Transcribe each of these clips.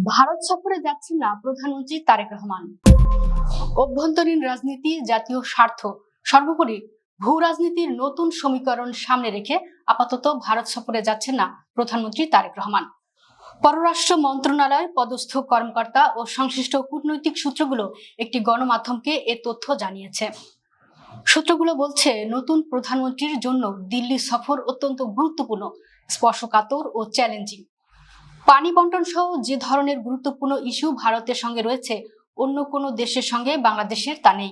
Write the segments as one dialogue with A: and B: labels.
A: ভারত সফরে যাচ্ছেন না প্রধানমন্ত্রী তারেক রহমান। অভ্যন্তরীণ রাজনীতি, জাতীয় স্বার্থ, সর্বোপরি ভূ রাজনীতির নতুন সমীকরণ সামনে রেখে আপাতত ভারত সফরে যাচ্ছেন না প্রধানমন্ত্রী তারেক রহমান। পররাষ্ট্র মন্ত্রণালয় পদস্থ কর্মকর্তা ও সংশ্লিষ্ট কূটনৈতিক সূত্রগুলো একটি গণমাধ্যমকে এ তথ্য জানিয়েছে। সূত্রগুলো বলছে, নতুন প্রধানমন্ত্রীর জন্য দিল্লি সফর অত্যন্ত গুরুত্বপূর্ণ, স্পর্শকাতর ও চ্যালেঞ্জিং। পানি বন্টন সহ যে ধরনের গুরুত্বপূর্ণ ইস্যু ভারতের সঙ্গে রয়েছে, অন্য কোনো দেশের সঙ্গে বাংলাদেশের তা নেই।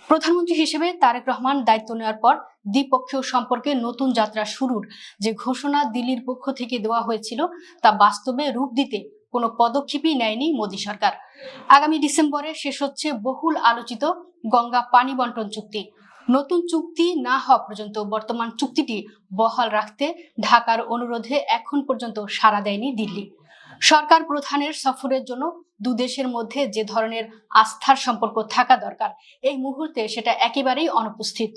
A: প্রধানমন্ত্রী হিসেবে তারেক রহমান দায়িত্ব নেওয়ার পর দ্বিপক্ষীয় সম্পর্কে নতুন যাত্রা শুরুর যে ঘোষণা দিল্লির পক্ষ থেকে দেওয়া হয়েছিল, তা বাস্তবে রূপ দিতে কোনো পদক্ষেপই নেয়নি মোদী সরকার। আগামী ডিসেম্বরে শেষ হচ্ছে বহুল আলোচিত গঙ্গা পানি বন্টন চুক্তি। নতুন চুক্তি না হওয়া পর্যন্ত বর্তমান চুক্তিটি বহাল রাখতে ঢাকার অনুরোধে এখন পর্যন্ত সাড়া দেয়নি দিল্লি। সরকার প্রধানের সফরের জন্য দুদেশের মধ্যে যে ধরনের আস্থার সম্পর্ক থাকা দরকার, এই মুহূর্তে সেটা একেবারেই অনুপস্থিত।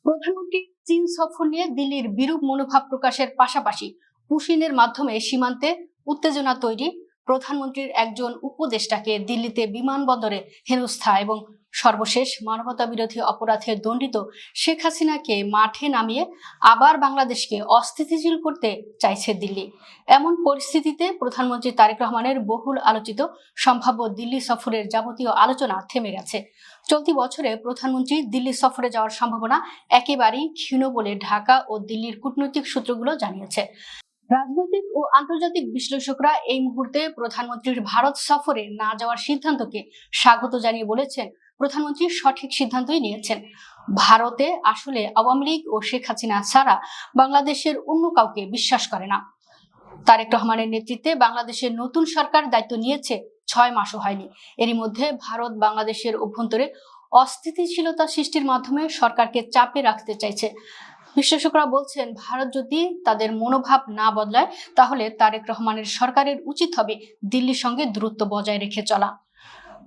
A: প্রধানমন্ত্রী চীন সফর নিয়ে দিল্লির বিরূপ মনোভাব প্রকাশের পাশাপাশি পুশিনের মাধ্যমে সীমান্তে উত্তেজনা তৈরি, প্রধানমন্ত্রীর একজন উপদেষ্টাকে দিল্লিতে বিমানবন্দরে হেনস্থা এবং সর্বশেষ মানবতা বিরোধী অপরাধে দণ্ডিত শেখ হাসিনাকে মাঠে নামিয়ে আবার বাংলাদেশকে অস্থিতিশীল করতে চাইছে দিল্লি। এমন পরিস্থিতিতে প্রধানমন্ত্রী তারেক রহমানের বহুল আলোচিত সম্ভাব্য দিল্লি সফরের যাবতীয় আলোচনা থেমে গেছে। চলতি বছরে প্রধানমন্ত্রী দিল্লি সফরে যাওয়ার সম্ভাবনা একেবারেই ক্ষীণ বলে ঢাকা ও দিল্লির কূটনৈতিক সূত্রগুলো জানিয়েছে। রাজনৈতিক ও আন্তর্জাতিক বিশ্লেষকরা এই মুহূর্তে প্রধানমন্ত্রীর ভারত সফরে না যাওয়ার সিদ্ধান্তকে স্বাগত জানিয়ে বলেছেন, প্রধানমন্ত্রী সঠিক সিদ্ধান্তই নিয়েছেন। ভারতে আসলে আওয়ামী লীগ ও শেখ হাসিনা ছাড়া বাংলাদেশের অন্য কাউকে বিশ্বাস করে না। তারেক রহমানের নেতৃত্বে বাংলাদেশের নতুন সরকার দায়িত্ব নিয়েছে 6 মাসও হয়নি। এরই মধ্যে ভারত বাংলাদেশের অভ্যন্তরে অস্থিতিশীলতা সৃষ্টির মাধ্যমে সরকারকে চাপে রাখতে চাইছে। বিশ্লেষকরা বলছেন, ভারত যদি তাদের মনোভাব না বদলায়, তাহলে তারেক রহমানের সরকারের উচিত হবে দিল্লির সঙ্গে দূরত্ব বজায় রেখে চলা।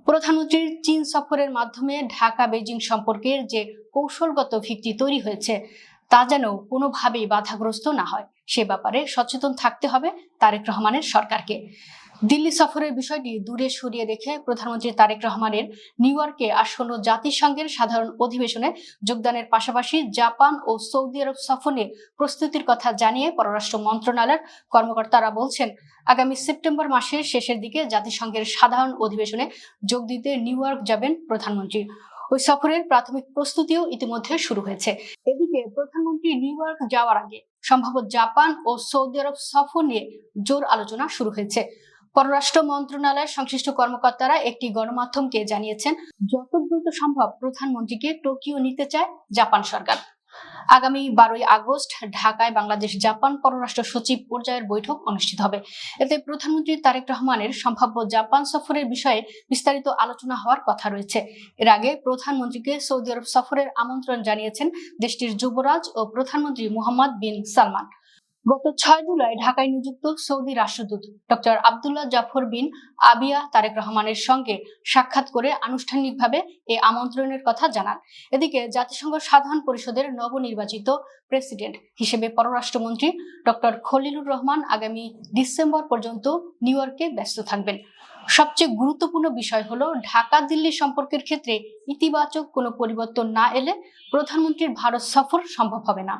A: প্রধানমন্ত্রীর চীন সফরের মাধ্যমে ঢাকা বেজিং সম্পর্কের যে কৌশলগত ভিত্তি তৈরি হয়েছে, তা যেন কোনোভাবেই বাধাগ্রস্ত না হয়, সে ব্যাপারে সচেতন থাকতে হবে তারেক রহমানের সরকারকে। দিল্লি সফরের বিষয়টি দূরে সরিয়ে রেখে প্রধানমন্ত্রী তারেক রহমানের নিউ ইয়র্কে আসন্ন জাতিসংঘের সাধারণ অধিবেশনে যোগদানের পাশাপাশি জাপান ও সৌদি আরব সফর নিয়ে প্রস্তুতির কথা জানিয়ে পররাষ্ট্র মন্ত্রণালয়ের কর্মকর্তারা বলছেন, আগামী সেপ্টেম্বর মাসের শেষের দিকে জাতিসংঘের সাধারণ অধিবেশনে যোগ দিতে নিউ ইয়র্ক যাবেন প্রধানমন্ত্রী। ওই সফরের প্রাথমিক প্রস্তুতিও ইতিমধ্যে শুরু হয়েছে। এদিকে প্রধানমন্ত্রী নিউ ইয়র্ক যাওয়ার আগে সম্ভাব্য জাপান ও সৌদি আরব সফর নিয়ে জোর আলোচনা শুরু হয়েছে। পররাষ্ট্র মন্ত্রণালয়ের সংশ্লিষ্ট কর্মকর্তারা একটি গণমাধ্যমকে জানিয়েছেন, যত দ্রুত সম্ভব প্রধানমন্ত্রীকে টোকিও নিতে চায় জাপান সরকার। আগামী 12ই আগস্ট ঢাকায় বাংলাদেশ জাপান পররাষ্ট্র সচিব পর্যায়ের বৈঠক অনুষ্ঠিত হবে। এতে প্রধানমন্ত্রী তারেক রহমানের সম্ভাব্য জাপান সফরের বিষয়ে বিস্তারিত আলোচনা হওয়ার কথা রয়েছে। এর আগে প্রধানমন্ত্রীকে সৌদি আরব সফরের আমন্ত্রণ জানিয়েছেন দেশটির যুবরাজ ও প্রধানমন্ত্রী মোহাম্মদ বিন সালমান। গত 6 জুলাই ঢাকায় নিযুক্ত সৌদি রাষ্ট্রদূত ডক্টর আব্দুল্লাহ জাফর বিন আবিয়া তারেক রহমানের সঙ্গে সাক্ষাৎ করে আনুষ্ঠানিকভাবে এই আমন্ত্রণের কথা জানান। এদিকে জাতিসংঘ সাধারণ পরিষদের নবনির্বাচিত প্রেসিডেন্ট হিসেবে পররাষ্ট্রমন্ত্রী ডক্টর খলিলুর রহমান আগামী ডিসেম্বর পর্যন্ত নিউ ইয়র্কে ব্যস্ত থাকবেন। সবচেয়ে গুরুত্বপূর্ণ বিষয় হলো, ঢাকা দিল্লি সম্পর্কের ক্ষেত্রে ইতিবাচক কোনো পরিবর্তন না এলে প্রধানমন্ত্রীর ভারত সফর সম্ভব হবে না।